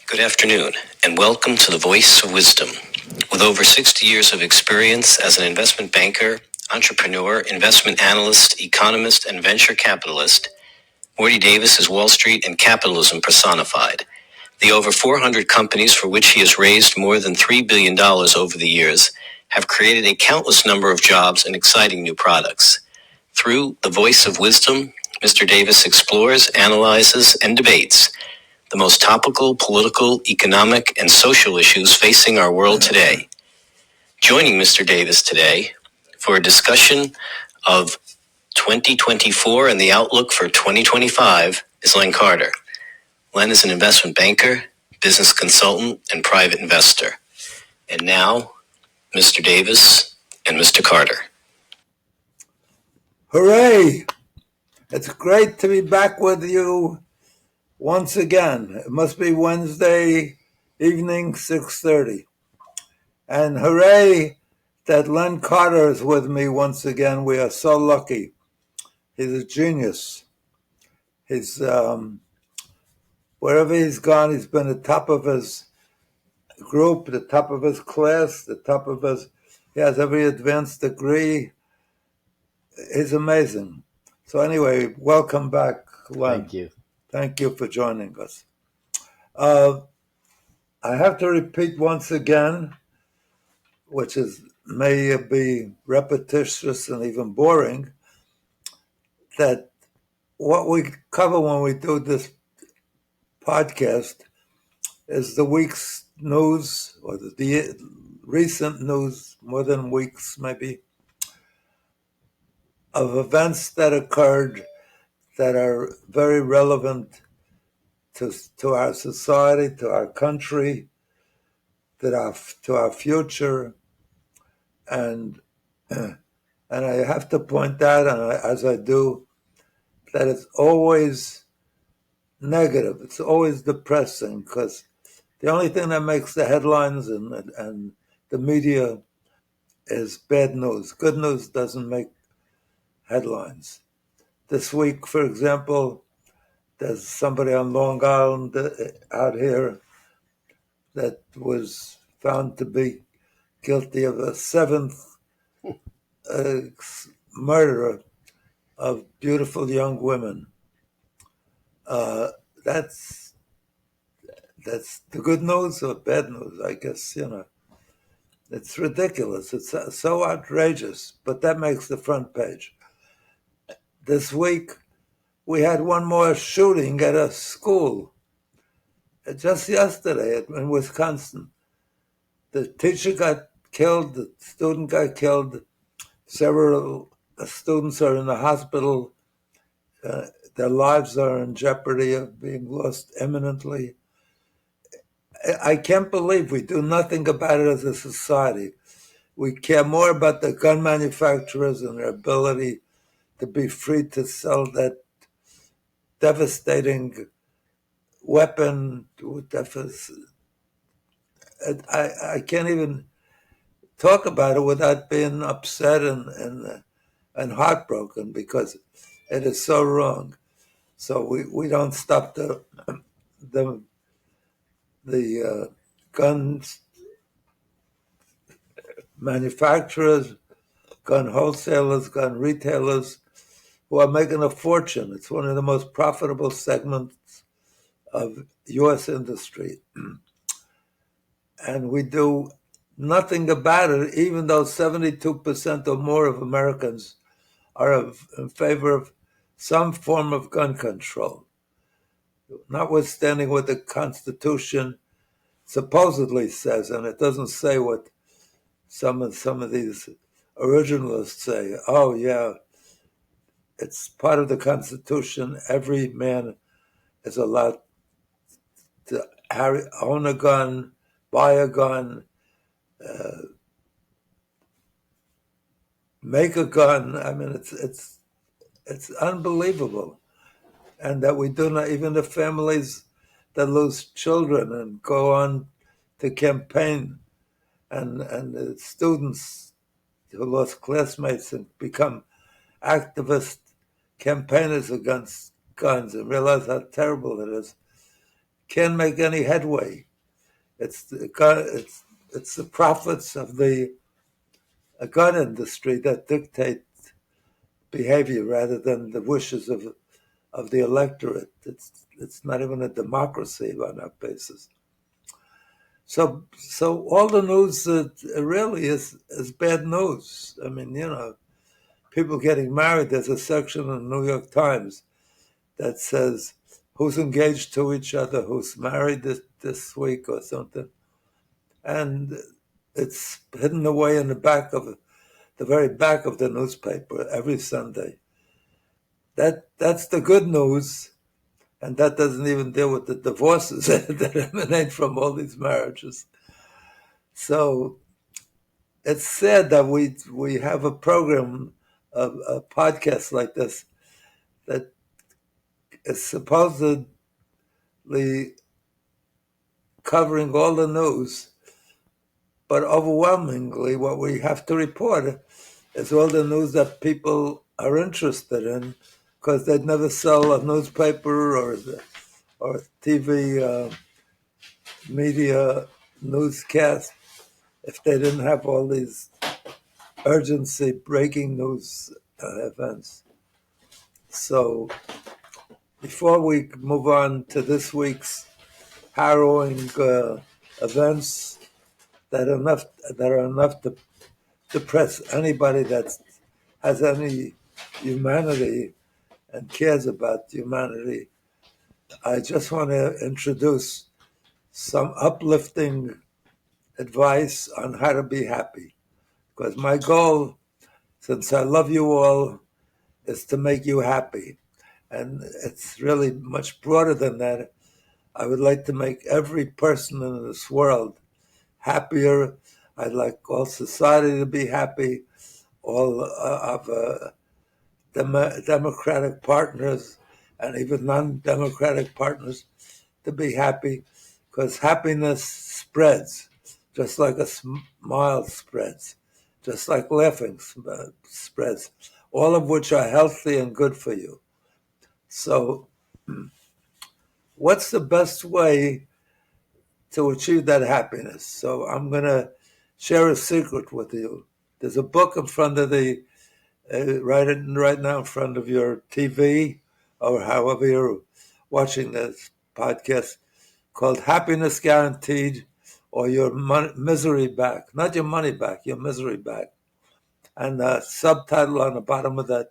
Good afternoon, and welcome to the Voice of Wisdom. With over 60 years of experience as an investment banker, entrepreneur, investment analyst, economist, and venture capitalist, Morty Davis is Wall Street and capitalism personified. The over 400 companies for which he has raised more than $3 billion over the years have created a countless number of jobs and exciting new products. Through the Voice of Wisdom, Mr. Davis explores, analyzes, and debates the most topical political, economic, and social issues facing our world today. Joining Mr. Davis today for a discussion of 2024 and the outlook for 2025 is Len Carter. Len is an investment banker, business consultant, and private investor. And now, Mr. Davis and Mr. Carter. Hooray! It's great to be back with you once again. It must be Wednesday evening, 6:30. And hooray that Len Carter is with me once again. We are so lucky. He's a genius. He's, wherever he's gone, he's been the top of his group, the top of his class, he has every advanced degree. He's amazing. So anyway, welcome back, Len. Thank you. Thank you for joining us. I have to repeat once again, which may be repetitious and even boring, that what we cover when we do this podcast is the week's news, or the recent news, more than weeks maybe, of events that occurred that are very relevant to our society, to our country, to our future, and I have to point out, as I do, that it's always negative. It's always depressing, because the only thing that makes the headlines and the media is bad news. Good news doesn't make headlines. This week, for example, there's somebody on Long Island out here that was found to be guilty of a seventh murder of beautiful young women. That's the good news or bad news, I guess, It's ridiculous. It's so outrageous, but that makes the front page. This week, we had one more shooting at a school. Just yesterday in Wisconsin. The teacher got killed, the student got killed, several students are in the hospital. Their lives are in jeopardy of being lost imminently. I can't believe we do nothing about it as a society. We care more about the gun manufacturers and their ability to be free to sell that devastating weapon. I can't even talk about it without being upset and heartbroken, because it is so wrong. So we don't stop the guns manufacturers, gun wholesalers, gun retailers, who are making a fortune. It's one of the most profitable segments of U.S. industry. And we do nothing about it, even though 72% or more of Americans are in favor of some form of gun control, notwithstanding what the Constitution supposedly says, and it doesn't say what some of these originalists say. Oh yeah, it's part of the Constitution. Every man is allowed to own a gun, buy a gun, make a gun. I mean, it's unbelievable, and that we do not, even the families that lose children and go on to campaign, and the students who lost classmates and become activist campaigners against guns and realize how terrible it is. can't make any headway. It's the profits of the gun industry that dictate behavior rather than the wishes of the electorate. It's not even a democracy on that basis. So all the news really is bad news. I mean, people getting married. There's a section in the New York Times that says who's engaged to each other, who's married this week or something, and it's hidden away in the very back of the newspaper every Sunday. That's the good news, and that doesn't even deal with the divorces that emanate from all these marriages. So it's sad that we have a program, a podcast like this, that is supposedly covering all the news, but overwhelmingly what we have to report is all the news that people are interested in, because they'd never sell a newspaper or TV media newscast if they didn't have all these urgency breaking news events. So before we move on to this week's harrowing events that are enough to depress anybody that has any humanity and cares about humanity, I just want to introduce some uplifting advice on how to be happy. Because my goal, since I love you all, is to make you happy. And it's really much broader than that. I would like to make every person in this world happier. I'd like all society to be happy, all of democratic partners and even non-democratic partners to be happy, because happiness spreads, just like a smile spreads, just like laughing spreads, all of which are healthy and good for you. So what's the best way to achieve that happiness? So I'm going to share a secret with you. There's a book in front of right now in front of your TV or however you're watching this podcast, called Happiness Guaranteed, or Your Misery Back. Not your money back, your misery back. And the subtitle on the bottom of that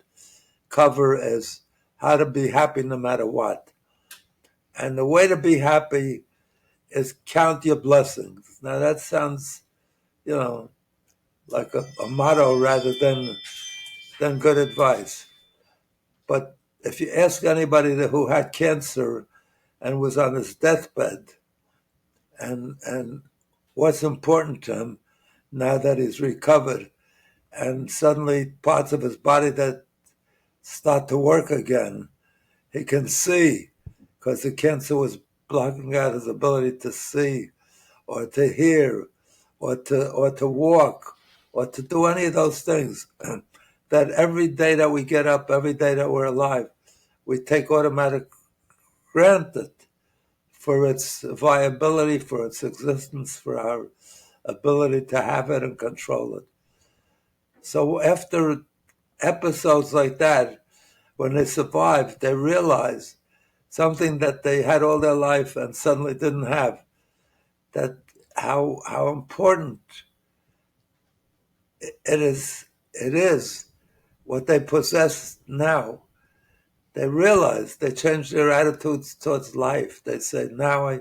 cover is How to Be Happy No Matter What. And the way to be happy is count your blessings. Now that sounds, like a motto rather than good advice. But if you ask anybody who had cancer and was on his deathbed, and what's important to him now that he's recovered, and suddenly parts of his body that start to work again, he can see, because the cancer was blocking out his ability to see or to hear or to walk or to do any of those things. That every day that we get up, every day that we're alive, we take automatic granted for its viability, for its existence, for our ability to have it and control it. So after episodes like that, when they survive, they realize something that they had all their life and suddenly didn't have, that how important it is what they possess now. They realize, they change their attitudes towards life. They say, now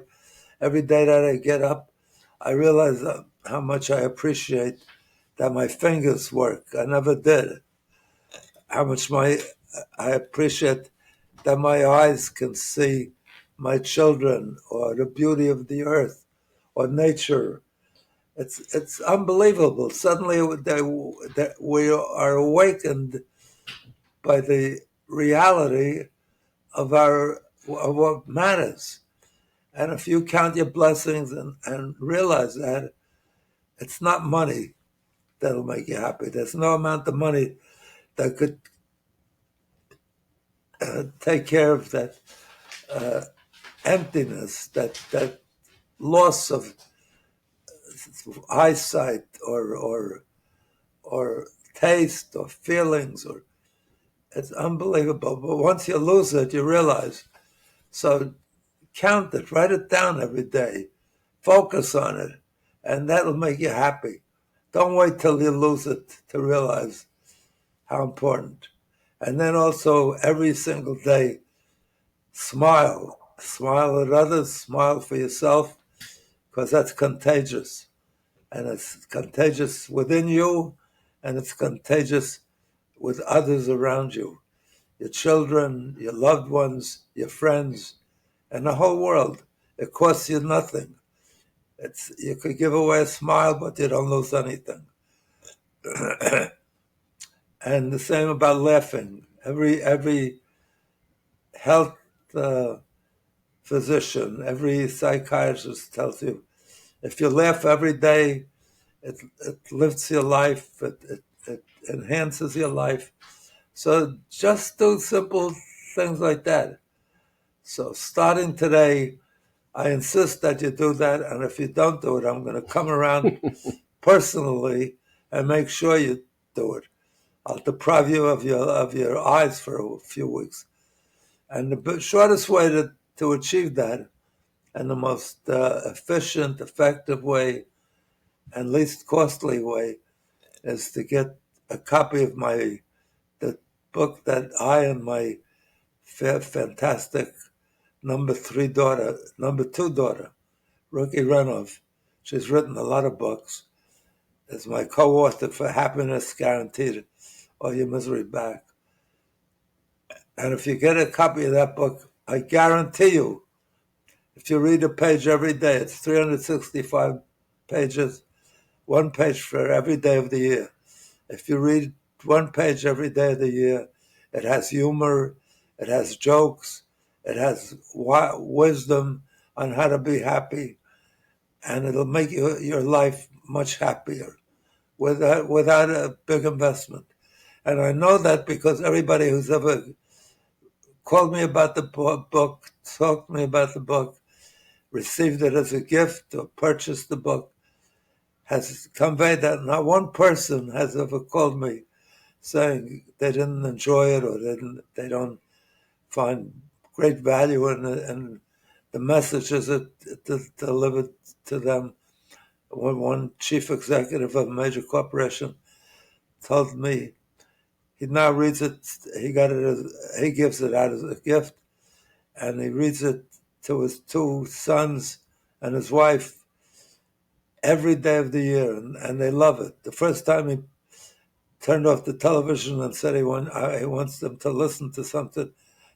every day that I get up, I realize how much I appreciate that my fingers work. I never did. How much I appreciate that my eyes can see my children or the beauty of the earth or nature. It's unbelievable. Suddenly we are awakened by the reality of what matters. And if you count your blessings and realize that it's not money that'll make you happy. There's no amount of money that could take care of that emptiness, that loss of eyesight or taste or feelings, or it's unbelievable. But once you lose it, you realize. So count it, write it down every day, focus on it, and that'll make you happy. Don't wait till you lose it to realize how important. And then also every single day, smile. Smile at others, smile for yourself, because that's contagious. And it's contagious within you, and it's contagious with others around you. Your children, your loved ones, your friends, and the whole world. It costs you nothing. You could give away a smile, but you don't lose anything. And the same about laughing. Every health physician, every psychiatrist tells you, if you laugh every day, it lifts your life, it enhances your life. So just do simple things like that. So starting today, I insist that you do that, and if you don't do it, I'm going to come around personally and make sure you do it. I'll deprive you of your eyes for a few weeks. And the shortest way to achieve that, and the most efficient, effective way, and least costly way, is to get a copy of the book that I and my fantastic number two daughter, Ruki Renov, she's written a lot of books, is my co-author for Happiness Guaranteed, or Your Misery Back. And if you get a copy of that book, I guarantee you, if you read a page every day, it's 365 pages, one page for every day of the year. If you read one page every day of the year, it has humor, it has jokes, it has wisdom on how to be happy, and it'll make your life much happier without a big investment. And I know that because everybody who's ever called me about the book, talked to me about the book, received it as a gift, or purchased the book, has conveyed that. Not one person has ever called me saying they didn't enjoy it, or they don't find great value in it, and the messages it delivered to them. One chief executive of a major corporation told me he now reads it. He gives it out as a gift, and he reads it to his two sons and his wife every day of the year, and they love it. The first time he turned off the television and said he wants them to listen to something,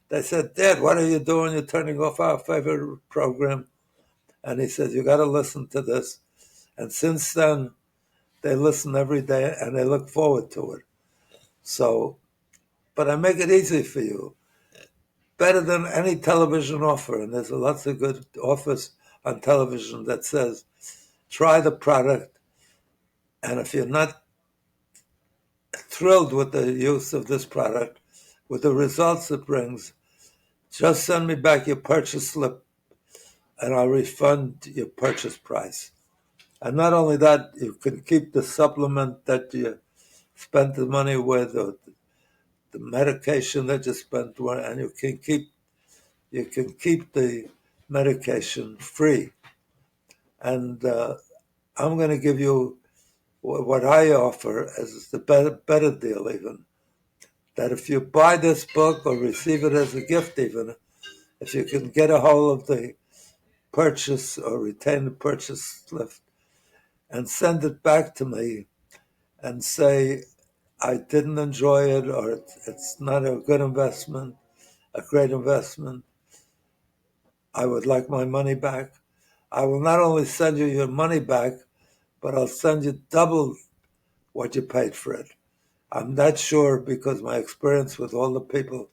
they said, "Dad, what are you doing? You're turning off our favorite program." And he said, "You got to listen to this." And since then, they listen every day and they look forward to it. So, but I make it easy for you. Better than any television offer, and there's lots of good offers on television that says, try the product, and if you're not thrilled with the use of this product, with the results it brings, just send me back your purchase slip, and I'll refund your purchase price. And not only that, you can keep the supplement that you spent the money with, or the medication that you spent, and you can keep the medication free. And I'm going to give you what I offer as the better deal, even. That if you buy this book or receive it as a gift, even, if you can get a hold of the purchase or retain the purchase slip and send it back to me and say, I didn't enjoy it, or it's not a good investment, a great investment, I would like my money back. I will not only send you your money back, but I'll send you double what you paid for it. I'm not sure, because my experience with all the people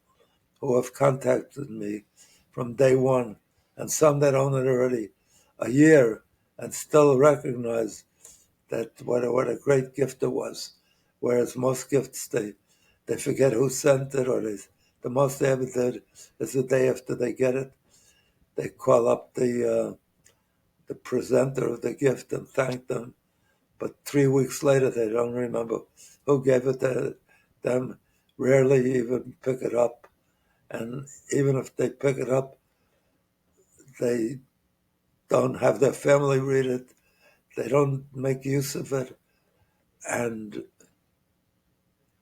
who have contacted me from day one, and some that own it already a year and still recognize that what a great gift it was. Whereas most gifts, they forget who sent it, or the most they ever did is the day after they get it. they call up the presenter of the gift and thank them. But 3 weeks later, they don't remember who gave it to them, rarely even pick it up. And even if they pick it up, they don't have their family read it. They don't make use of it. And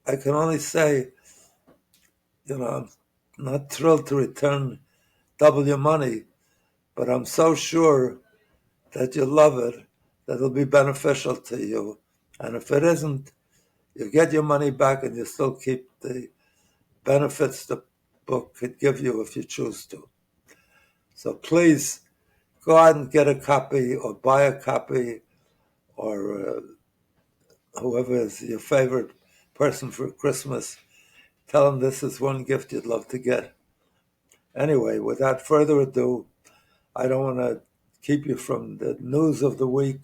I can only say, I'm not thrilled to return double your money, but I'm so sure that you love it that it'll be beneficial to you. And if it isn't, you get your money back and you still keep the benefits the book could give you if you choose to. So please go out and get a copy or buy a copy, or whoever is your favorite person for Christmas, tell them this is one gift you'd love to get. Anyway, without further ado, I don't want to keep you from the news of the week,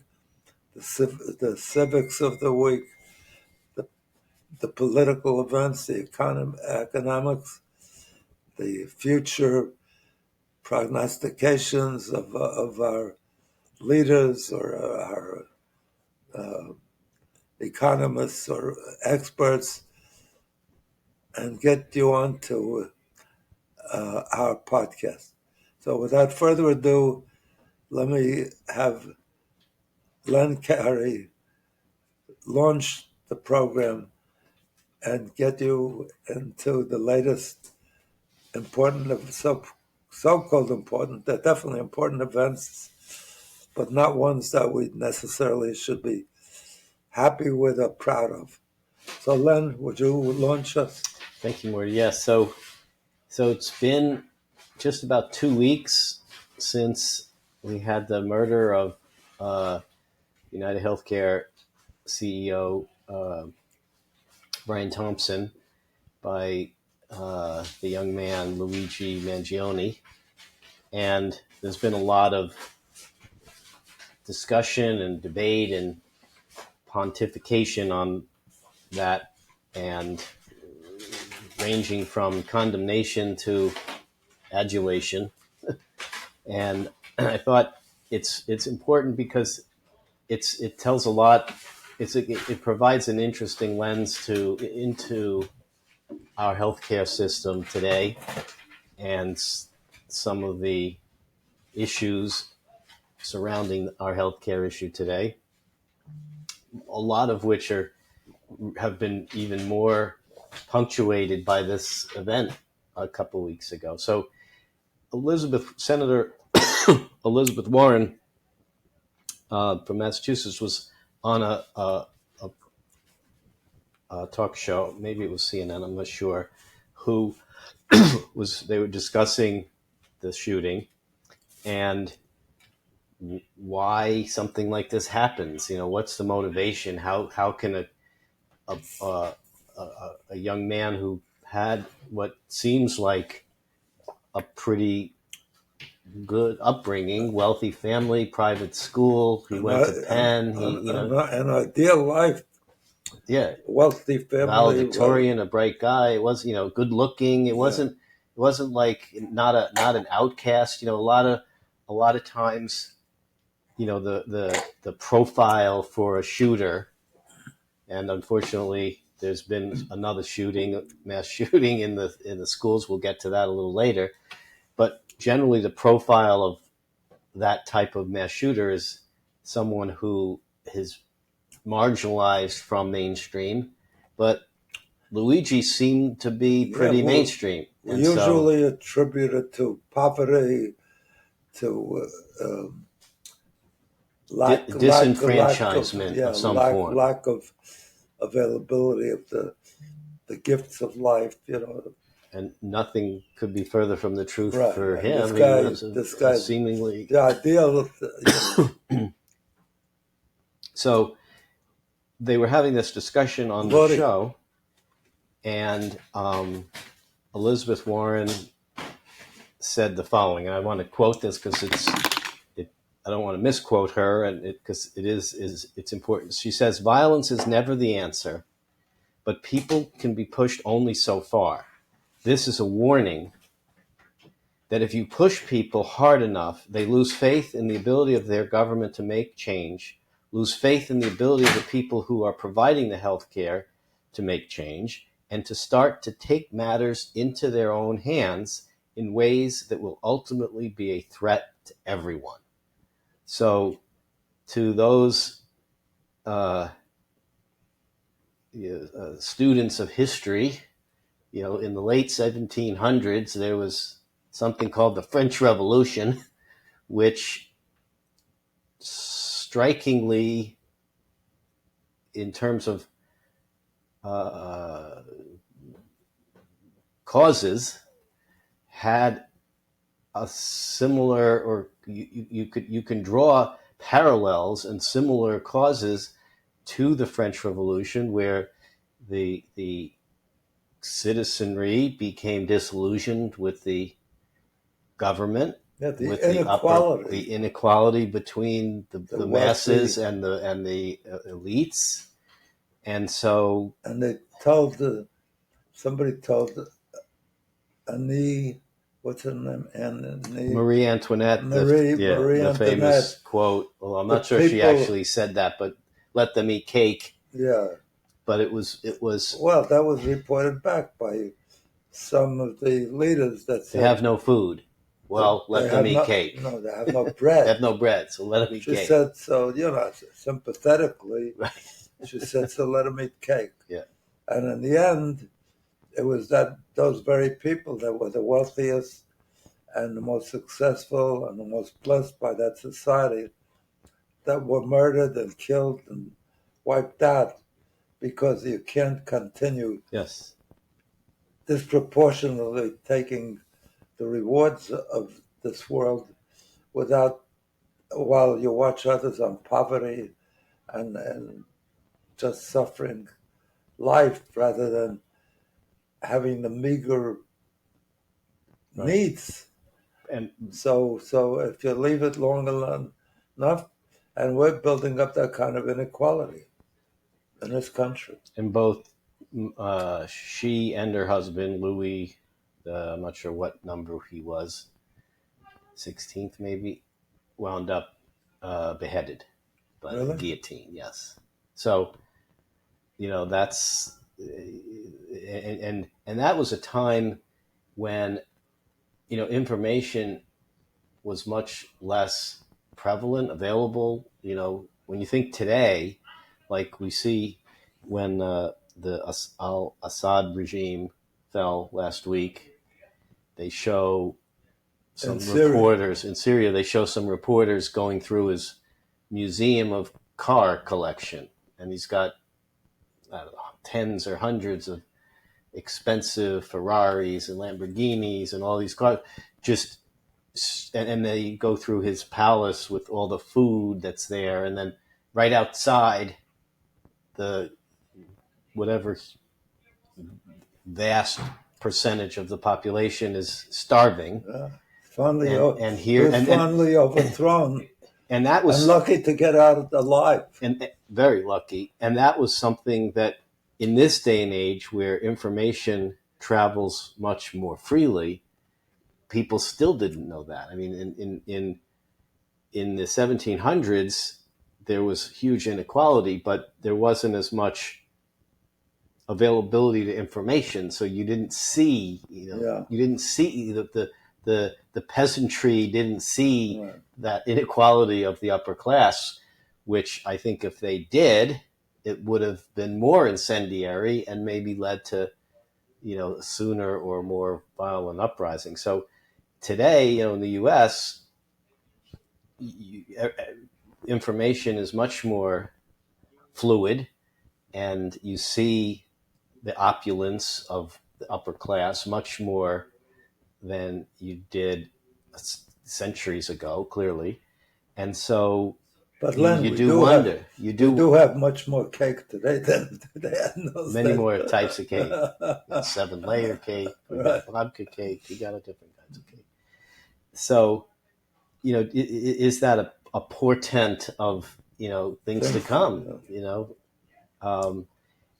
the civics of the week, the political events, the economics, the future prognostications of our leaders or our economists or experts, and get you onto our podcast. So without further ado, let me have Len Carter launch the program and get you into the latest important, so-called important, they're definitely important events, but not ones that we necessarily should be happy with or proud of. So Len, would you launch us? Thank you, Morty. Yes, so it's been just about 2 weeks since we had the murder of United Healthcare CEO Brian Thompson by the young man Luigi Mangione, and there's been a lot of discussion and debate and pontification on that, and ranging from condemnation to adulation. And I thought it's important because it tells a lot. It provides an interesting lens into our healthcare system today and some of the issues surrounding our healthcare issue today. A lot of which have been even more punctuated by this event a couple of weeks ago. So Senator Elizabeth Warren from Massachusetts was on a talk show, maybe it was CNN, I'm not sure, who they were discussing the shooting and why something like this happens. What's the motivation? How can a young man who had what seems like a pretty good upbringing, wealthy family, private school, he went to Penn, an ideal life, yeah, wealthy family, valedictorian, a bright guy. It was, good looking. It wasn't like not an outcast. A lot of times, the profile for a shooter, and unfortunately, there's been another mass shooting in the schools. We'll get to that a little later, but generally, the profile of that type of mass shooter is someone who is marginalized from mainstream, but Luigi seemed to be pretty mainstream. We usually attribute it to poverty, to disenfranchisement of some form, lack of availability of the gifts of life. And nothing could be further from the truth for him. This guy seemingly the ideal. So they were having this discussion on the show, and Elizabeth Warren said the following, and I want to quote this because I don't want to misquote her, and because it's important. She says, "Violence is never the answer, but people can be pushed only so far. This is a warning that if you push people hard enough, they lose faith in the ability of their government to make change, lose faith in the ability of the people who are providing the health care to make change, and to start to take matters into their own hands in ways that will ultimately be a threat to everyone. So to those students of history, in the late 1700s, there was something called the French Revolution, which strikingly, in terms of causes, had a similar, or you can draw parallels and similar causes to the French Revolution, where the citizenry became disillusioned with the government, Yeah, the with inequality. the inequality between the masses wealthy. and the elites, and so And somebody told Annie, what's her name? Marie Antoinette, Marie the famous Antoinette. quote. Well, I'm The not sure she people- actually said that, but let them eat cake. Yeah. But it was Well, that was reported back by some of the leaders that they said have no food. Well, let them eat cake. No, they have no bread. They have no bread, so let them eat She cake. said, so, sympathetically, Right. she said, so let them eat cake. Yeah. And in the end, it was those very people that were the wealthiest and the most successful and the most blessed by that society that were murdered and killed and wiped out, because you can't continue Yes. disproportionately taking the rewards of this world while you watch others on poverty and just suffering life rather than having the meager needs. And so if you leave it long enough, and we're building up that kind of inequality in this country. And both she and her husband, Louis, I'm not sure what number he was, 16th maybe, wound up beheaded by the guillotine. Yes. So, that's and that was a time when information was much less prevalent, available. When you think today, like we see when the al-Assad regime fell last week, they show some reporters in Syria. They show some reporters going through his museum of car collection, and he's got, I don't know, tens or hundreds of expensive Ferraris and Lamborghinis and all these cars. And they go through his palace with all the food that's there, and then right outside, the whatever vast percentage of the population is starving. Fondly overthrown. And that was lucky to get out alive. And very lucky. And that was something that in this day and age, where information travels much more freely, people still didn't know that. I mean, in the 1700s, there was huge inequality, but there wasn't as much availability to information. So you didn't see, you didn't see the peasantry didn't see that inequality of the upper class, which I think if they did, it would have been more incendiary and maybe led to, sooner or more violent uprising. So today, in the U.S., information is much more fluid, and you see the opulence of the upper class much more than you did centuries ago, clearly. And so but Len, you do wonder. We do have much more cake today than they had in those many days. more types of cake. 7-layer cake, we got vodka cake, we got different kinds of cake. So, is that a portent of things to come?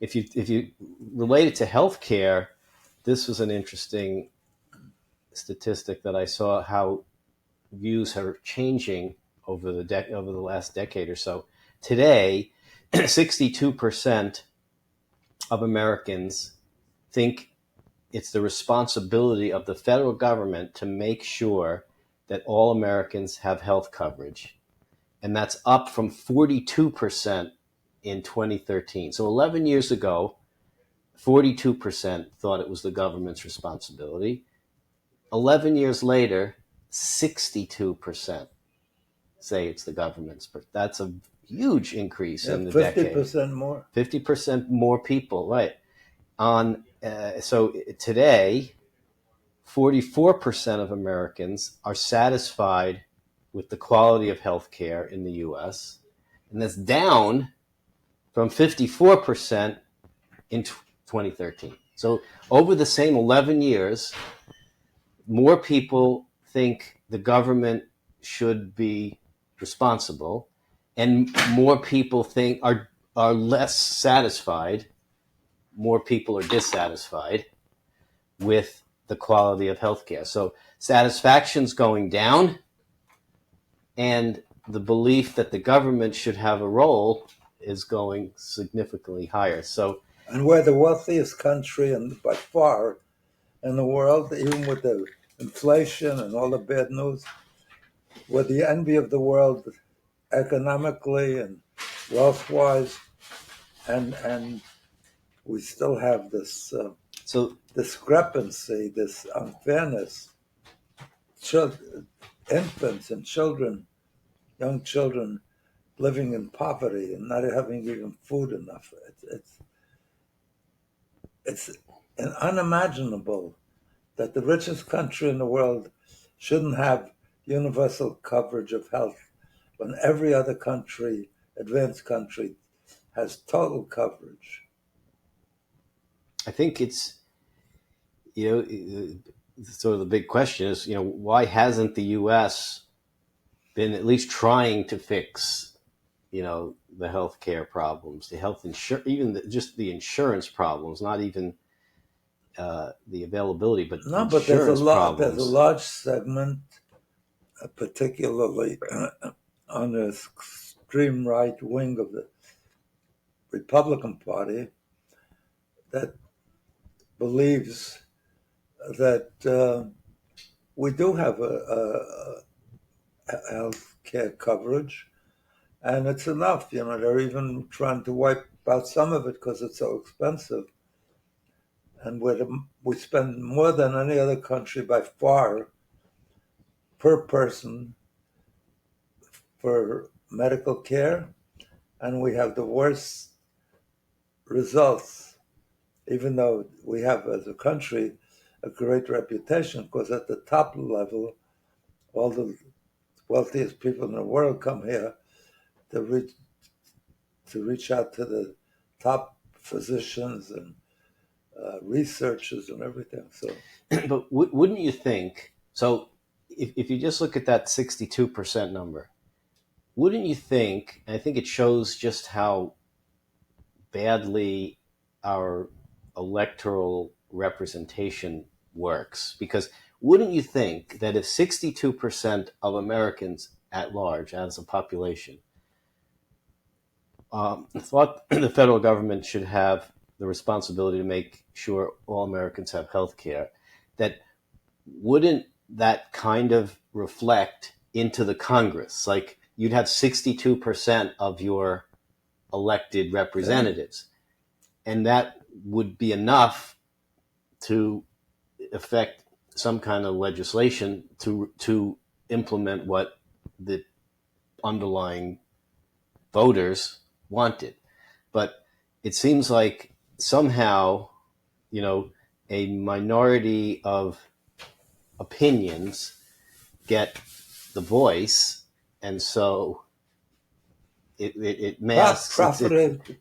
If you relate it to healthcare, this was an interesting statistic that I saw how views are changing over the last decade or so. Today, 62% of Americans think it's the responsibility of the federal government to make sure that all Americans have health coverage. And that's up from 42% in 2013. So 11 years ago, 42% thought it was the government's responsibility. 11 years later, 62% say it's the government's. But that's a huge increase in the 50% decade. 50% more. 50% more people, right. So today, 44% of Americans are satisfied with the quality of health care in the U.S., and that's down from 54% in 2013. So over the same 11 years, more people think the government should be responsible, and more people think are less satisfied. More people are dissatisfied with the quality of healthcare. So satisfaction's going down, and the belief that the government should have a role is going significantly higher. So, and we're the wealthiest country, and by far, in the world, even with the inflation and all the bad news. We're the envy of the world economically and wealth-wise, and we still have this discrepancy, this unfairness. Infants and children, young children, living in poverty and not having even food enough. It's unimaginable that the richest country in the world shouldn't have universal coverage of health when every other country, advanced country, has total coverage. I think it's, sort of the big question is, why hasn't the U.S. been at least trying to fix, the healthcare problems, the health insurance, even just the insurance problems, not even the availability, but no, but there's a large segment, particularly on the extreme right wing of the Republican Party, that believes that we do have a health care coverage, and it's enough. They're even trying to wipe out some of it because it's so expensive. And we spend more than any other country by far per person for medical care, and we have the worst results, even though we have, as a country, a great reputation, because at the top level, all the wealthiest people in the world come here to reach out to the top physicians and researchers and everything. So, but wouldn't you think? So, if you just look at that 62% number, wouldn't you think? And I think it shows just how badly our electoral representation works. Because wouldn't you think that if 62% of Americans at large, as a population, thought the federal government should have the responsibility to make sure all Americans have health care, that wouldn't that kind of reflect into the Congress? Like, you'd have 62% of your elected representatives, and that would be enough to affect some kind of legislation to implement what the underlying voters wanted. But it seems like somehow, a minority of opinions get the voice, and so it masks.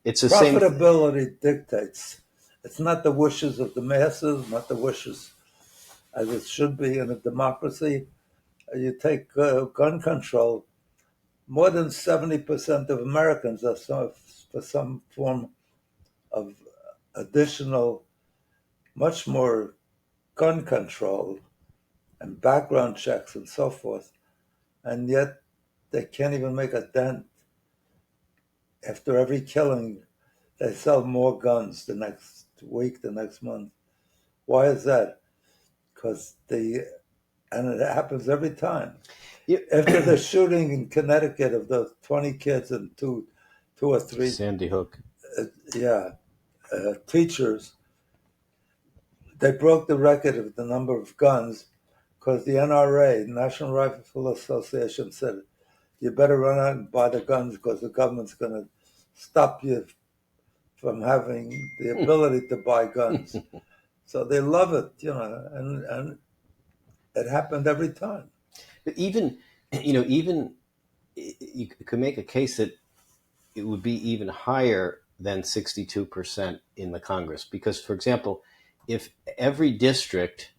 It's the same. Profitability dictates. It's not the wishes of the masses, not the wishes as it should be in a democracy. You take gun control. More than 70% of Americans are for some form of additional, much more gun control and background checks and so forth, and yet they can't even make a dent. After every killing, they sell more guns the next week, the next month. Why is that? Because and it happens every time. After the shooting in Connecticut of those 20 kids and two or three, Sandy Hook. Teachers, they broke the record of the number of guns because the NRA, National Rifle Association, said, you better run out and buy the guns because the government's going to stop you from having the ability to buy guns. So they love it, and it happened every time. But even you could make a case that it would be even higher than 62% in the Congress. Because, for example, if every district,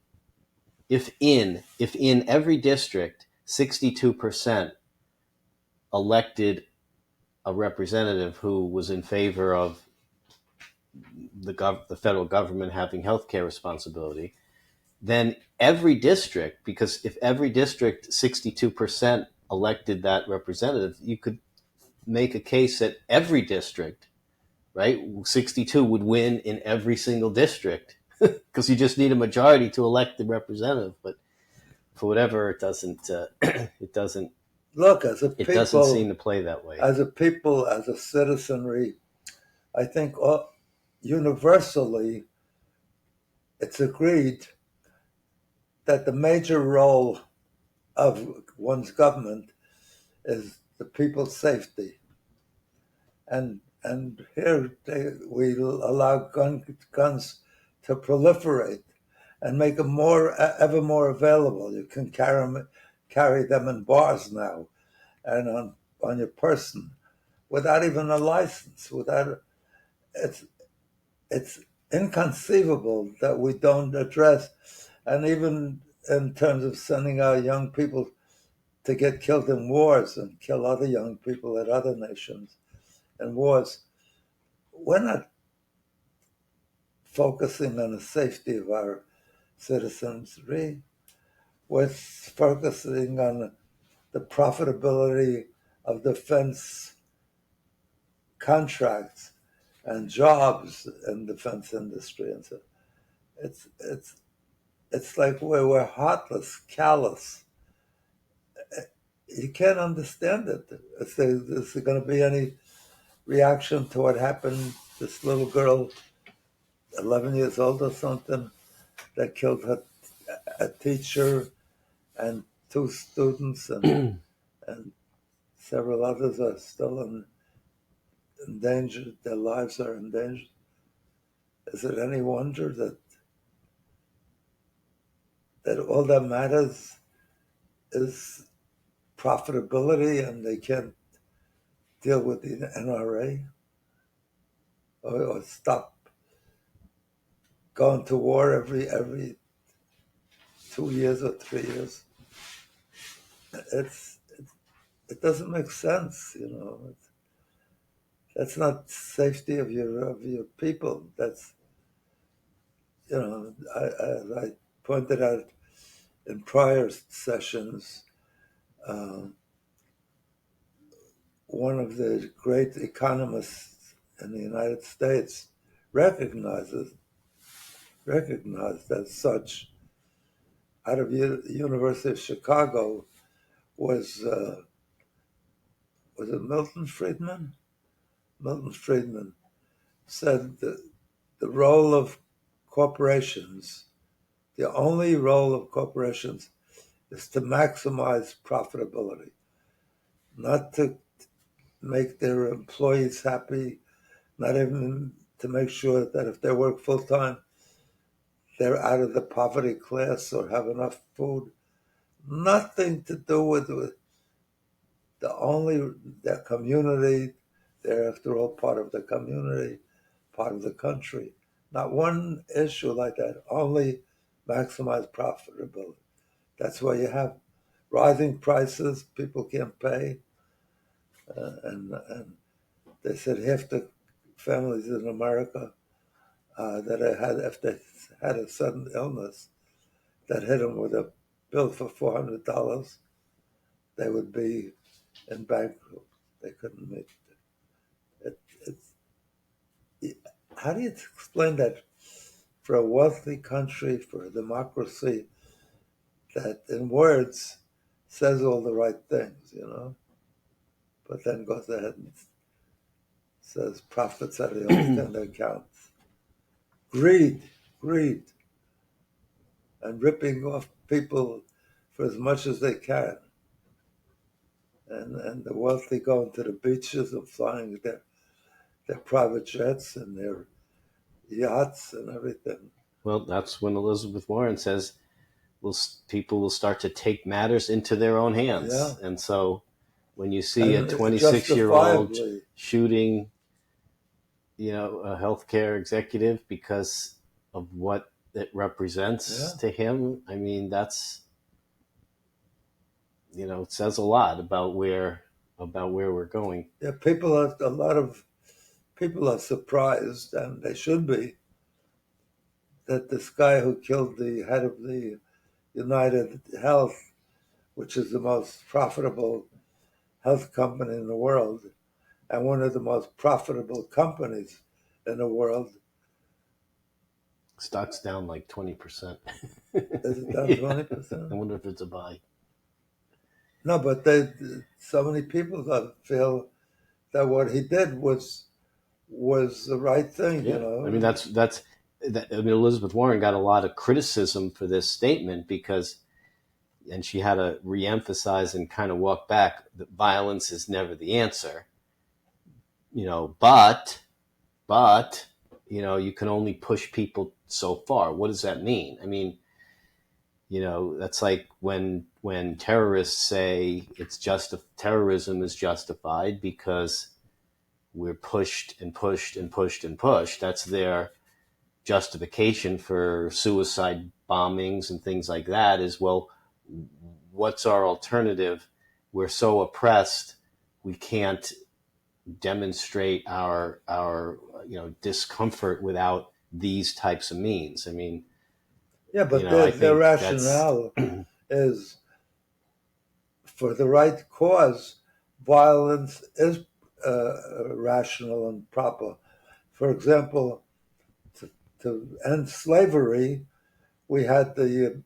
if in every district, 62% elected a representative who was in favor of the federal government having healthcare responsibility, then every district, because if every district 62% elected that representative, you could make a case that every district, right, 62 would win in every single district because you just need a majority to elect the representative. But for whatever, it doesn't. It doesn't. Look, as a people, it doesn't seem to play that way. As a people, as a citizenry, I think universally, it's agreed that the major role of one's government is the people's safety. And here we allow guns to proliferate and make them ever more available. You can carry them in bars now and on your person without even a license. It's inconceivable that we don't address, and even in terms of sending our young people to get killed in wars and kill other young people at other nations in wars, we're not focusing on the safety of our citizens. We're focusing on the profitability of defense contracts and jobs in the defense industry, and so it's like we're heartless, callous. You can't understand it. Is there going to be any reaction to what happened? This little girl, 11 years old or something, that killed a teacher and two students, and several others are still in danger. Their lives are in danger. Is it any wonder that all that matters is profitability, and they can't deal with the NRA or stop going to war every 2 years or 3 years? It doesn't make sense, That's not safety of your people. That's, I pointed out in prior sessions, one of the great economists in the United States recognized as such, out of the University of Chicago, was it Milton Friedman? Milton Friedman said that the role of corporations, the only role of corporations, is to maximize profitability, not to make their employees happy, not even to make sure that if they work full time, they're out of the poverty class or have enough food. Nothing to do with their community. They're, after all, part of the community, part of the country. Not one issue like that. Only maximize profitability. That's why you have rising prices. People can't pay, and they said half the families in America that if they had a sudden illness that hit them with a bill for $400, they would be in bankrupt. They couldn't meet it. How do you explain that for a wealthy country, for a democracy, that in words says all the right things, but then goes ahead and says profits are the only thing that counts. Greed, and ripping off people for as much as they can. And the wealthy going to the beaches and flying their private jets and their yachts and everything. Well, that's when Elizabeth Warren says people will start to take matters into their own hands. Yeah. And so when you see And a 26-year-old justifiably. shooting, a healthcare executive because of what it represents to him, I mean, that's, it says a lot about where we're going. Yeah, a lot of people are surprised, and they should be, that this guy who killed the head of the United Health, which is the most profitable health company in the world, and one of the most profitable companies in the world. Stock's down like 20%. Is it down 20%? I wonder if it's a buy. No, but so many people feel that what he did was the right thing. Yeah. I mean, Elizabeth Warren got a lot of criticism for this statement and she had to reemphasize and kind of walk back that violence is never the answer. But you can only push people so far. What does that mean? I mean, that's like when terrorists say terrorism is justified because we're pushed and pushed and pushed and pushed. That's their justification for suicide bombings and things like that is, well, what's our alternative? We're so oppressed, we can't demonstrate our discomfort without these types of means. I mean, yeah, but their rationale is for the right cause, violence is rational and proper. For example, to end slavery, we had the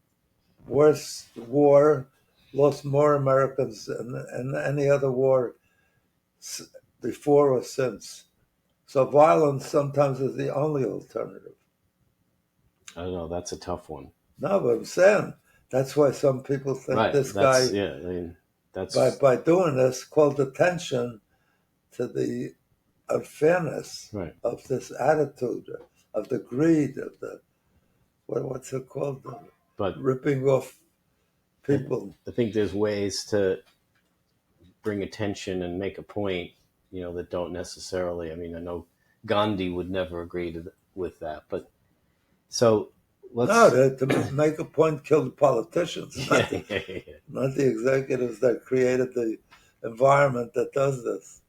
worst war, lost more Americans than any other war before or since. So violence sometimes is the only alternative. I don't know. That's a tough one. No, but I'm saying that's why some people think this guy, by doing this, called attention to the unfairness of this attitude, of the greed, of the what's it called, but ripping off people. I think there's ways to bring attention and make a point, that don't necessarily. I mean, I know Gandhi would never agree with that, but so let's to make a point, kill the politicians, not the executives that created the environment that does this.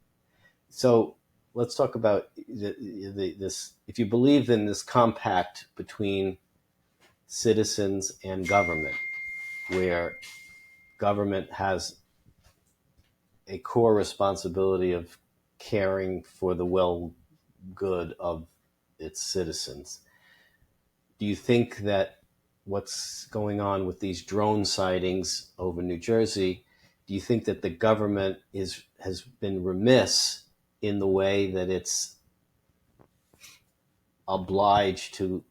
So let's talk about this. If you believe in this compact between citizens and government, where government has a core responsibility of caring for the good of its citizens, do you think that what's going on with these drone sightings over New Jersey, do you think that the government has been remiss in the way that it's obliged to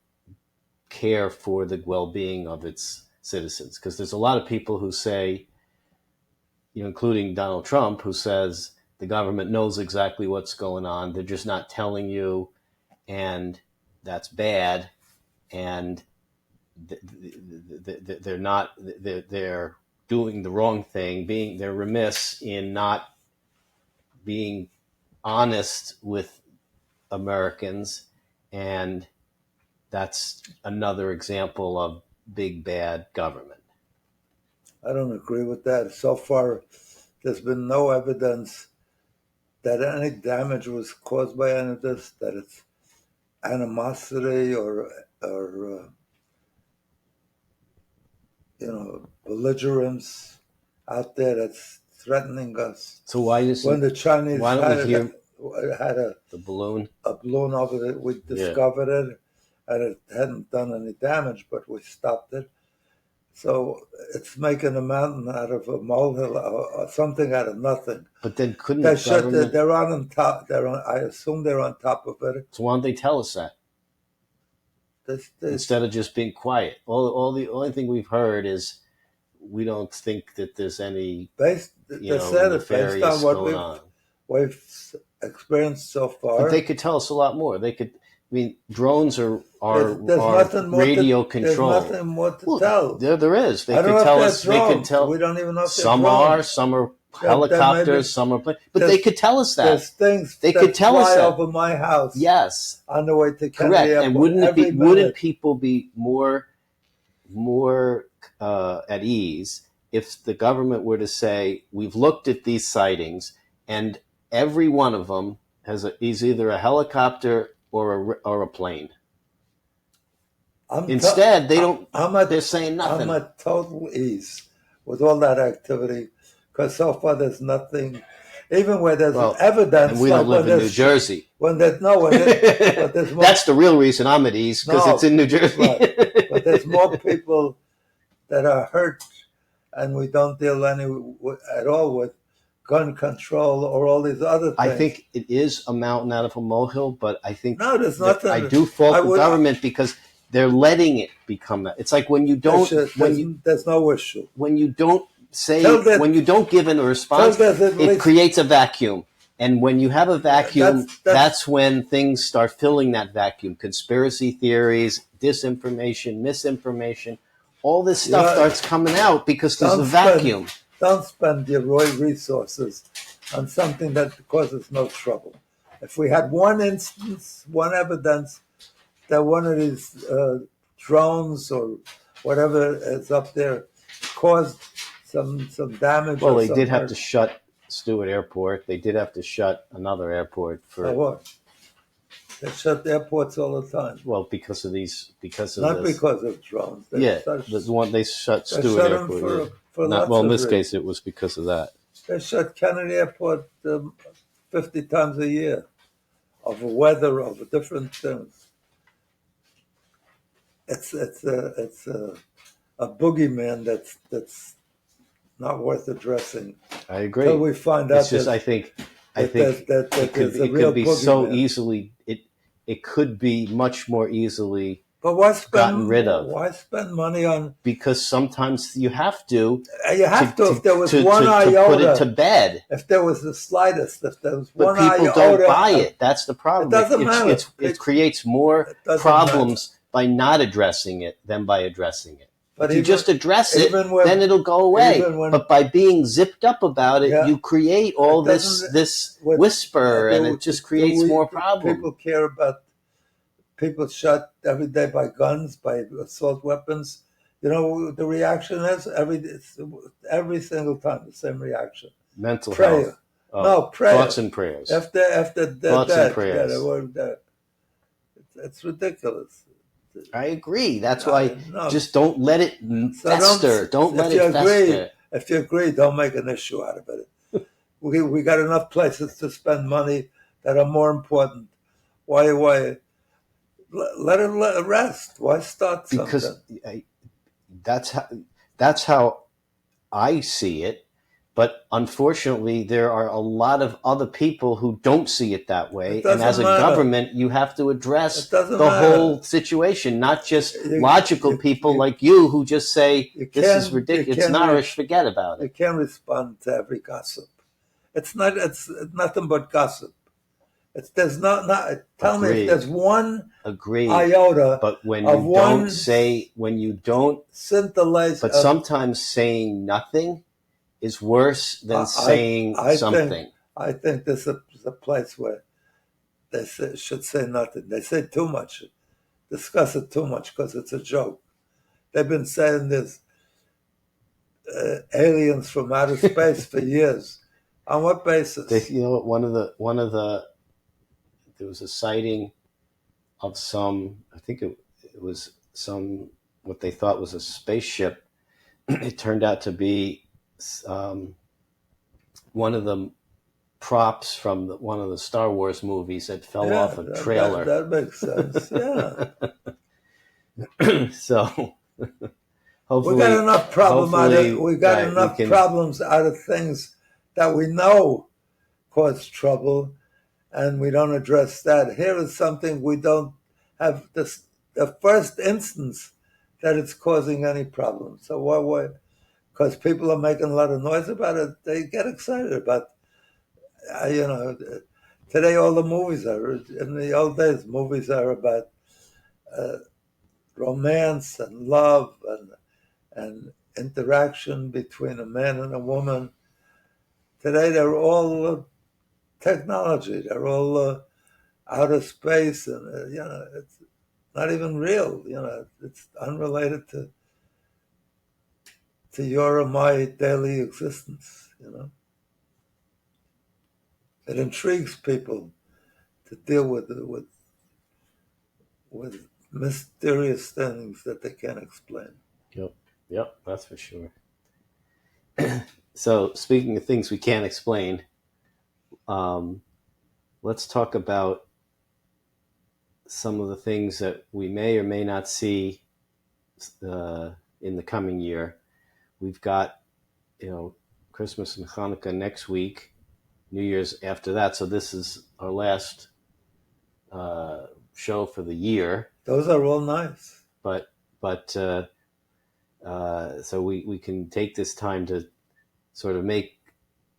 care for the well-being of its citizens? Because there's a lot of people who say, including Donald Trump, who says the government knows exactly what's going on. They're just not telling you, and that's bad. And they're doing the wrong thing. They're remiss in not being honest with Americans, and that's another example of big bad government. I don't agree with that. So far, there's been no evidence that any damage was caused by any of this, that it's animosity or belligerence out there that's threatening us. So why When the Chinese don't we hear had the balloon? a balloon over it, we discovered it, and it hadn't done any damage, but we stopped it. So it's making a mountain out of a molehill or something out of nothing. But then couldn't They the government? they're on top. I assume they're on top of it. So why don't they tell us that instead of just being quiet? All the only thing we've heard is we don't think that there's any nefarious going on. We've experienced so far. But they could tell us a lot more. They could. I mean, drones are nothing more radio controlled. There's nothing more to tell. There is. They could tell us. They could tell. We don't even know if some are. Some are helicopters. Some are planes. But they could tell us that. There's things they could tell us that over my house. Yes. On the way to Kennedy correct. Airport. And wouldn't people be more at ease if the government were to say, we've looked at these sightings and every one of them is either a helicopter or a plane. Instead, they don't. They're saying nothing. I'm at total ease with all that activity because so far there's nothing. Even where there's evidence, and we don't live in New Jersey. But there's more, that's the real reason I'm at ease because it's in New Jersey. Right. But there's more people that are hurt, and we don't deal at all with gun control or all these other things. I think it is a mountain out of a molehill, but I think there's nothing. I do fault the government because they're letting it become that. It's like when you don't. There's no issue. When you don't say, when you don't give in a response, it creates a vacuum. And when you have a vacuum, that's when things start filling that vacuum. Conspiracy theories, disinformation, misinformation, all this stuff starts coming out because there's a vacuum. Don't spend your resources on something that causes no trouble. If we had one instance, one evidence that one of these drones or whatever is up there caused some damage. Well, they did have to shut Stewart Airport. They did have to shut another airport for what? They shut airports all the time. Well, because of these, because of drones. They shut Stewart Airport. In this case, it was because of that. They shut Kennedy Airport 50 times a year over weather, over different things. It's a boogeyman that's not worth addressing. I agree. Until we find out. It's just I think it could be so easily. It could be much more easily. But why gotten rid of? Why spend money on? Because sometimes you have to. You have to. If there was one iota, to put it to bed. If there was the slightest, if there was one iota, but people don't buy it. That's the problem. It doesn't matter. It creates more problems by not addressing it than by addressing it. But if you just address it, then it'll go away. But by being zipped up about it, you create all this whisper, and it just creates more problems. People care about people shot every day by guns, by assault weapons. You know, the reaction is every single time the same reaction. Mental health. Prayer. Thoughts and prayers. After thoughts and prayers. It's ridiculous. I agree. That's why just don't let it fester. Don't let it fester. If you agree, don't make an issue out of it. we got enough places to spend money that are more important. Why? Let it rest. Why start something? Because that's how I see it. But unfortunately, there are a lot of other people who don't see it that way. And as a government, you have to address the whole situation, not just logical people like you who just say, this is ridiculous. It's Nourish, forget about it. You can't respond to every gossip. It's nothing but gossip. Tell me if there's one iota. But when you don't scintillate. But sometimes saying nothing is worse than saying something. I think this is a place where they should say nothing. They say too much, discuss it too much because it's a joke. They've been saying this aliens from outer space for years. On what basis? There was a sighting of I think it was what they thought was a spaceship it turned out to be one of the props from one of the Star Wars movies that fell off a trailer. That makes sense. Yeah. So hopefully, we got enough problems out of things that we know cause trouble, and we don't address that. Here is something we don't have the first instance that it's causing any problem. So why? Because people are making a lot of noise about it, they get excited about. Today all the movies are. In the old days, movies are about romance and love and interaction between a man and a woman. Today they're all technology. They're all outer space, and it's not even real. It's unrelated to your or my daily existence. It intrigues people to deal with mysterious things that they can't explain. Yep, that's for sure. So, speaking of things we can't explain, let's talk about some of the things that we may or may not see in the coming year. We've got, Christmas and Hanukkah next week, New Year's after that. So this is our last show for the year. Those are all nice. But so we can take this time to sort of make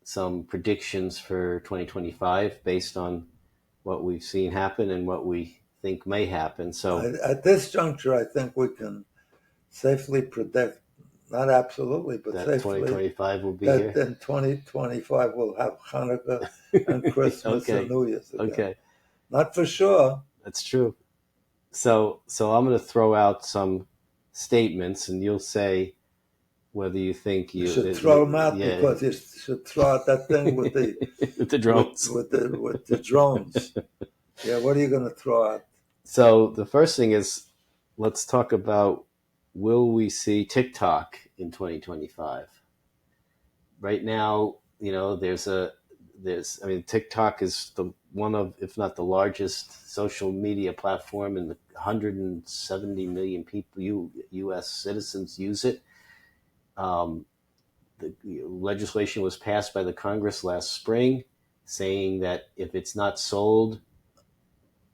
some predictions for 2025 based on what we've seen happen and what we think may happen. So at this juncture, I think we can safely predict, not absolutely, but that safely, 2025 will be that here. in 2025 we'll have Hanukkah and Christmas and New Year's again. Okay. Not for sure. That's true. So I'm going to throw out some statements, and you'll say whether you think you should throw them out, because you should throw out that thing with the with the drones. With the drones. Yeah, what are you going to throw out? So the first thing is, let's talk about, will we see TikTok in 2025? Right now, TikTok is one of, if not the largest social media platform, and 170 million people, U.S. citizens, use it. The legislation was passed by the Congress last spring, saying that if it's not sold,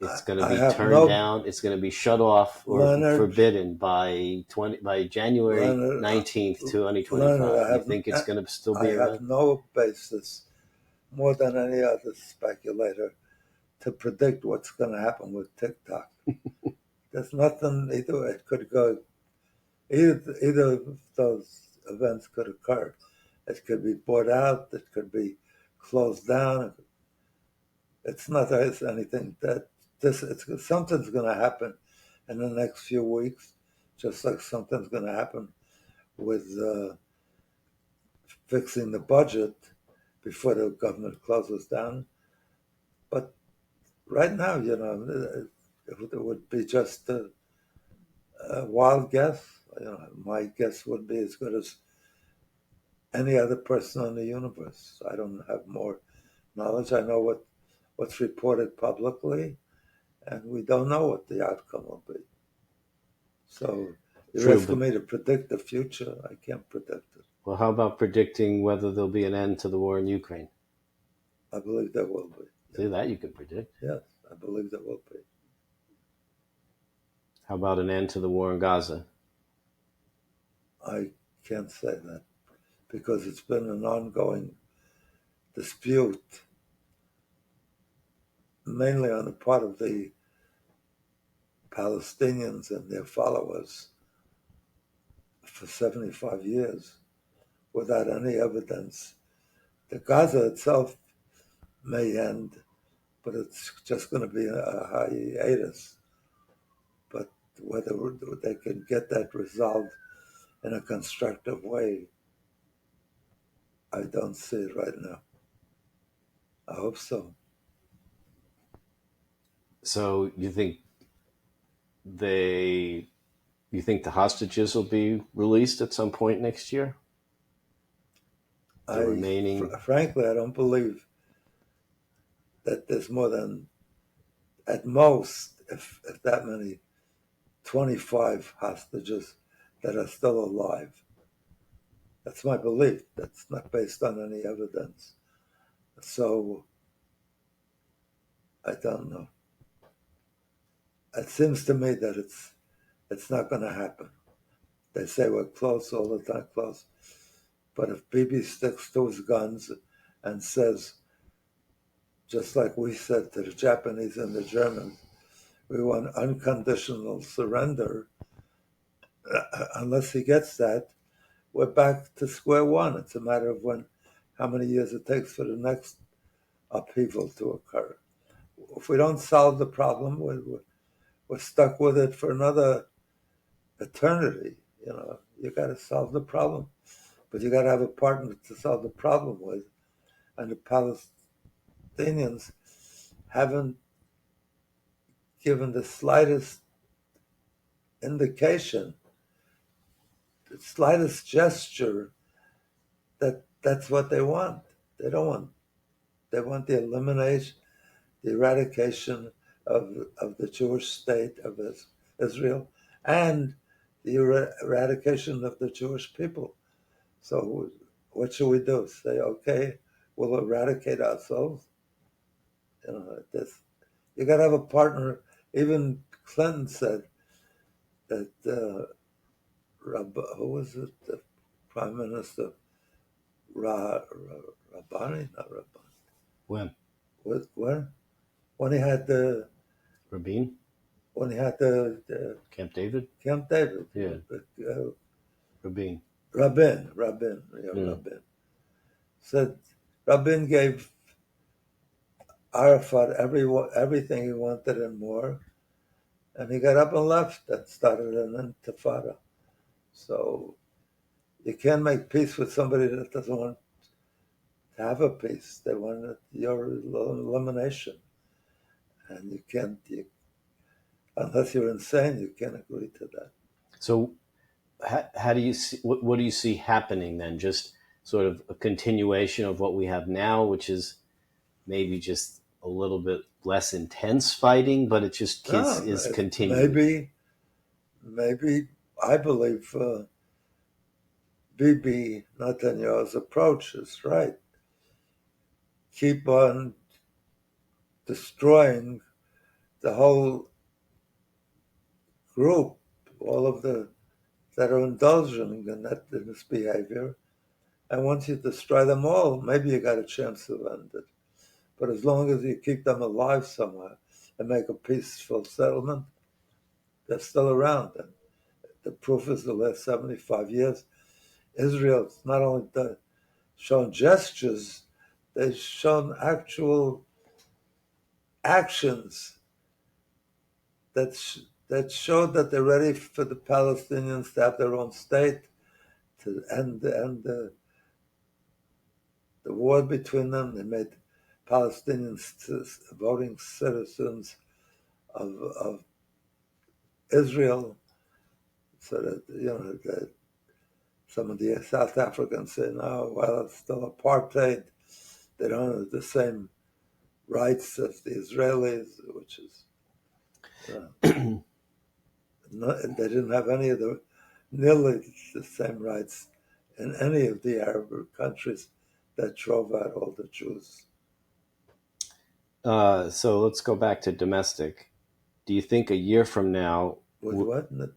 it's going to be turned down. It's going to be shut off or forbidden by January 19th, 2025. You think it's going to still be around? I have no basis, more than any other speculator, to predict what's going to happen with TikTok. There's nothing. Either it could go. Either of those events could occur. It could be bought out. It could be closed down. It's not anything that. Something's going to happen in the next few weeks, just like something's going to happen with fixing the budget before the government closes down. But right now, it would be just a wild guess. My guess would be as good as any other person in the universe. I don't have more knowledge. I know what's reported publicly, and we don't know what the outcome will be. So you're asking me to predict the future. I can't predict it. Well, how about predicting whether there'll be an end to the war in Ukraine? I believe there will be. See, that you can predict. Yes, I believe there will be. How about an end to the war in Gaza? I can't say that, because it's been an ongoing dispute, mainly on the part of the Palestinians and their followers, for 75 years, without any evidence. The Gaza itself may end, but it's just going to be a hiatus. But whether they can get that resolved in a constructive way, I don't see it right now. I hope so. So you think they You think the hostages will be released at some point next year? The remaining. Frankly, I don't believe that there's more than, at most, if that many, 25 hostages that are still alive. That's my belief. That's not based on any evidence. So, I don't know. It seems to me that it's not going to happen. They say we're close all the time, close. But if Bibi sticks to his guns and says, just like we said to the Japanese and the Germans, we want unconditional surrender, unless he gets that, we're back to square one. It's a matter of how many years it takes for the next upheaval to occur. If we don't solve the problem, we're stuck with it for another eternity. You got to solve the problem, but you got to have a partner to solve the problem with. And the Palestinians haven't given the slightest indication, the slightest gesture that that's what they want. They don't want. They want the elimination, the eradication of the Jewish state of Israel, and the eradication of the Jewish people. So what should we do? Say, okay, we'll eradicate ourselves? You got to have a partner. Even Clinton said that, who was it, the Prime Minister? Rabbani? Not Rabbani. When? When? When he had the... Rabin? When he had the Camp David? Camp David. Yeah. Rabin. Rabin. Rabin. Said Rabin gave Arafat everything he wanted and more, and he got up and left. That started an intifada. So you can't make peace with somebody that doesn't want to have a peace. They want your elimination, and you can't. Unless you're insane, you can't agree to that. So, how do you see? What do you see happening then? Just sort of a continuation of what we have now, which is maybe just a little bit less intense fighting, but it just is continuing. Maybe I believe Bibi Netanyahu's approach is right. Keep on destroying the whole group, all of that are indulging in this behavior. And once you destroy them all, maybe you got a chance to end it. But as long as you keep them alive somewhere and make a peaceful settlement, they're still around. And the proof is the last 75 years, Israel's not only shown gestures, they've shown actual actions that showed that they're ready for the Palestinians to have their own state, to end the war between them. They made Palestinians voting citizens of Israel, so that that some of the South Africans say, no, well, it's still apartheid. They don't have the same rights as the Israelis, which is they didn't have nearly the same rights in any of the Arab countries that drove out all the Jews. So let's go back to domestic. Do you think a year from now,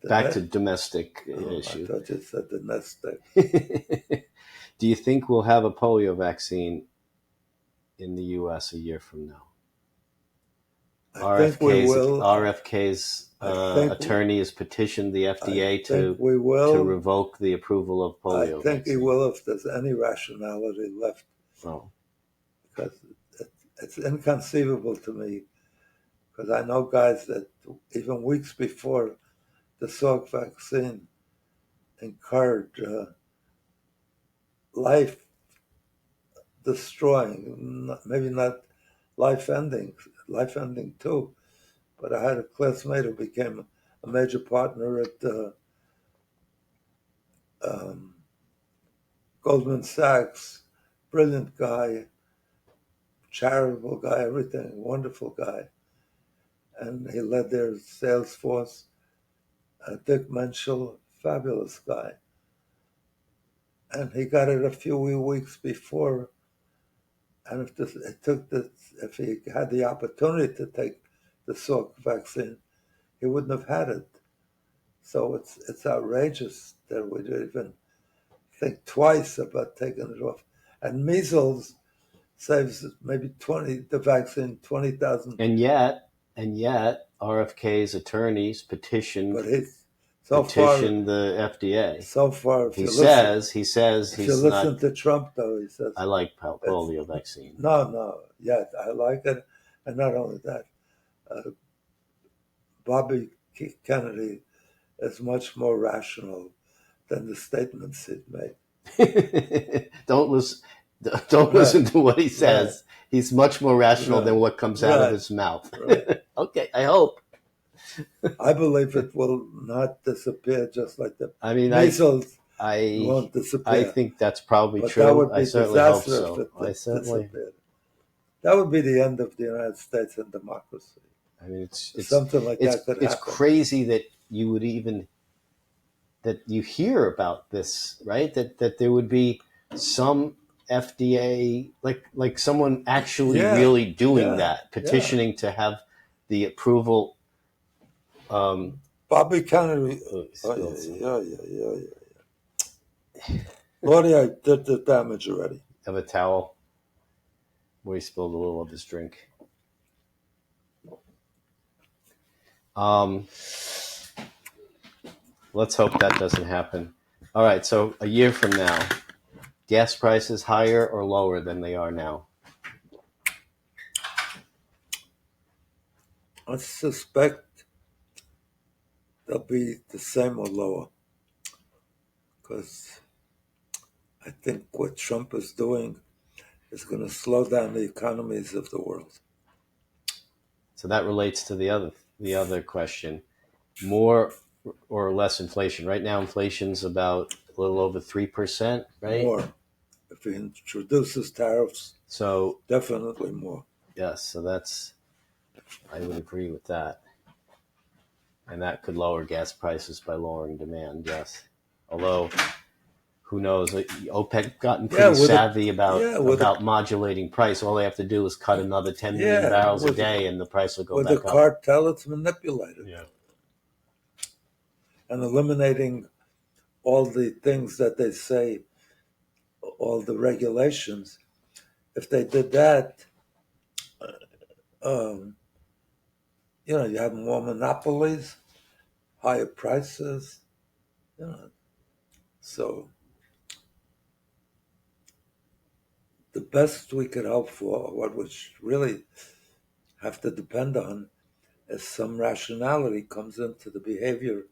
back to domestic issue? I thought you said domestic. Do you think we'll have a polio vaccine in the U.S. a year from now? RFK's attorney has petitioned the FDA to revoke the approval of polio. I think he will if there's any rationality left. Oh. Because it's inconceivable to me, because I know guys that even weeks before the Salk vaccine incurred life-destroying, maybe not life-ending too, but I had a classmate who became a major partner at Goldman Sachs, brilliant guy, charitable guy, everything, wonderful guy. And he led their sales force. Dick Menschel, fabulous guy. And he got it a few weeks before. And if he had the opportunity to take the Salk vaccine, he wouldn't have had it. So it's outrageous that we would even think twice about taking it off. And measles saves maybe the vaccine 20,000. And yet, RFK's attorneys petitioned the FDA. So far, he says if he's you listen not. To Trump, though, he says I like polio vaccine. No, I like it, and not only that, Bobby Kennedy is much more rational than the statements he'd made. Don't listen to what he says. Right. He's much more rational than what comes out of his mouth. Right. Okay, I hope. I believe it will not disappear just like the measles won't disappear. I think that's probably true. That would be I certainly hope so. Disappeared. That would be the end of the United States and democracy. I mean, it's something like that could happen. It's crazy that you would even that you hear about this, right? That there would be some FDA, like someone actually really doing that, petitioning to have the approval. Bobby Kennedy. Morty, I did the damage already. Have a towel where he spilled a little of his drink. Let's hope that doesn't happen. All right, so a year from now, gas prices higher or lower than they are now? I suspect they'll be the same or lower, because I think what Trump is doing is going to slow down the economies of the world. So that relates to the other question. More or less inflation? Right now, inflation's about a little over 3%, right? More. If he introduces tariffs, so definitely more. Yes, so I would agree with that. And that could lower gas prices by lowering demand, yes. Although, who knows? OPEC gotten pretty savvy about modulating price. All they have to do is cut another 10 million barrels a day, and the price will go back up. With the cartel, it's manipulated. Yeah. And eliminating all the things that they say, all the regulations. If they did that, you have more monopolies, higher prices, So the best we could hope for, what we really have to depend on, is some rationality comes into the behavior.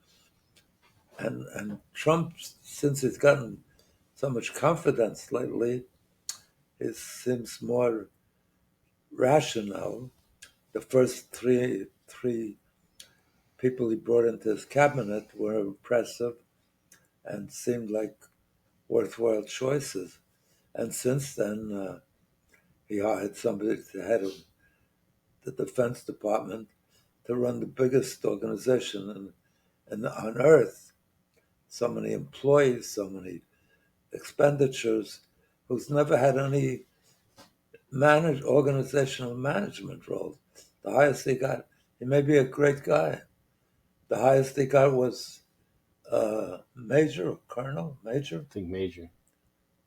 And Trump, since he's gotten so much confidence lately, it seems more rational. The first three people he brought into his cabinet were impressive and seemed like worthwhile choices. And since then, he hired somebody to head of the Defense Department to run the biggest organization on Earth. So many employees, so many expenditures, who's never had any organizational management roles. The highest he got, he may be a great guy. The highest he got was major or colonel, major. I think major.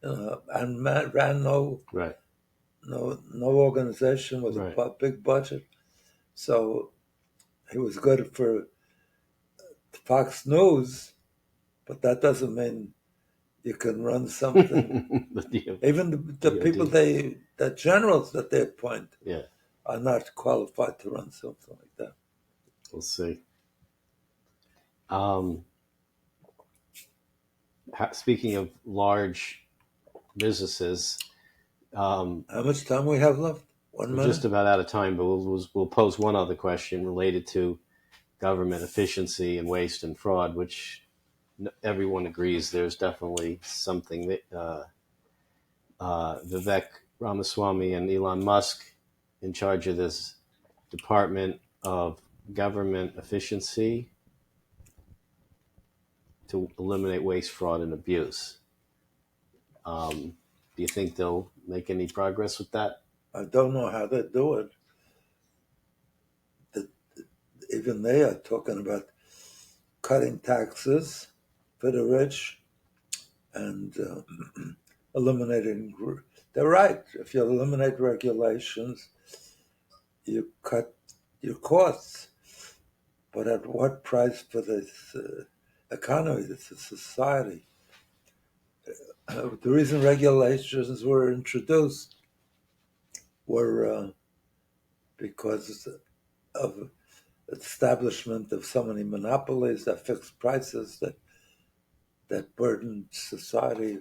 And ran no organization with a big budget. So he was good for Fox News, but that doesn't mean you can run something. Even the people the generals that they appoint are not qualified to run something like that. We'll see. Speaking of large businesses, how much time we have left? 1 minute? We're just about out of time, but we'll pose one other question related to government efficiency and waste and fraud, which everyone agrees there's definitely something that Vivek Ramaswamy and Elon Musk in charge of this Department of Government Efficiency to eliminate waste, fraud, and abuse. Do you think they'll make any progress with that? I don't know how they do it. Even they are talking about cutting taxes for the rich and eliminating. They're right. If you eliminate regulations, you cut your costs. But at what price for this economy, this society? The reason regulations were introduced were because of establishment of so many monopolies that fixed prices that burdened society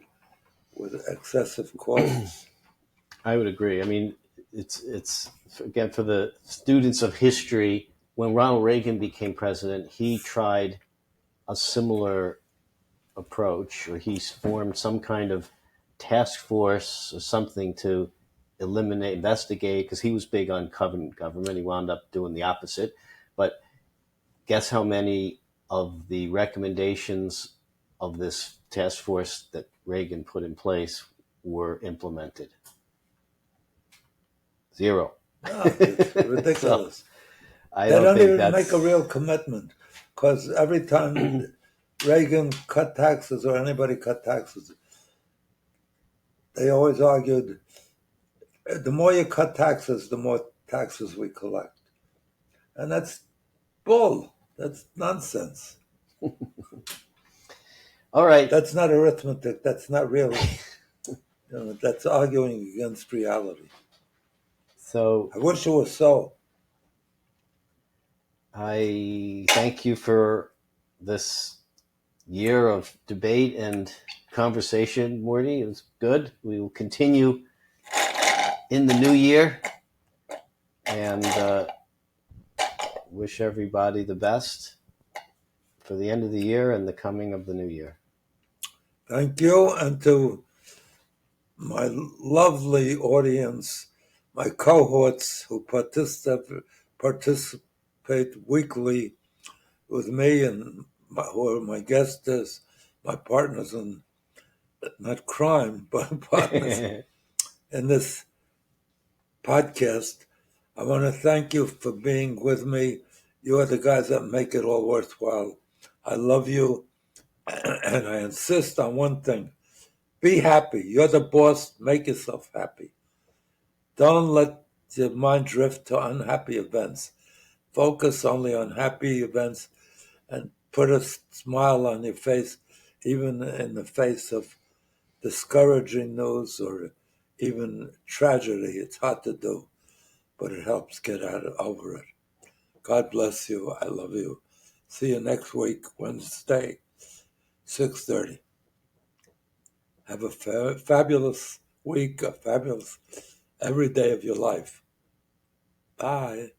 with excessive costs. I would agree. I mean, it's again for the students of history. When Ronald Reagan became president, he tried a similar approach, or he formed some kind of task force or something to investigate, because he was big on government. He wound up doing the opposite. But guess how many of the recommendations of this task force that Reagan put in place were implemented? 0. No, it's ridiculous. I They don't think even make a real commitment, because every time Reagan cut taxes or anybody cut taxes, they always argued, the more you cut taxes, the more taxes we collect. And that's bull. That's nonsense. All right. That's not arithmetic. That's not real. That's arguing against reality. So I wish it was so. I thank you for this year of debate and conversation, Morty. It was good. We will continue in the new year, and wish everybody the best for the end of the year and the coming of the new year. Thank you. And to my lovely audience, my cohorts who participate weekly with me and who are my guests, my partners in, not crime, but partners in this podcast. I want to thank you for being with me. You are the guys that make it all worthwhile. I love you, and I insist on one thing. Be happy. You're the boss. Make yourself happy. Don't let your mind drift to unhappy events. Focus only on happy events and put a smile on your face, even in the face of discouraging news or even tragedy. It's hard to do, but it helps get over it. God bless you. I love you. See you next week, Wednesday, 6:30. Have a fabulous week, a fabulous every day of your life. Bye.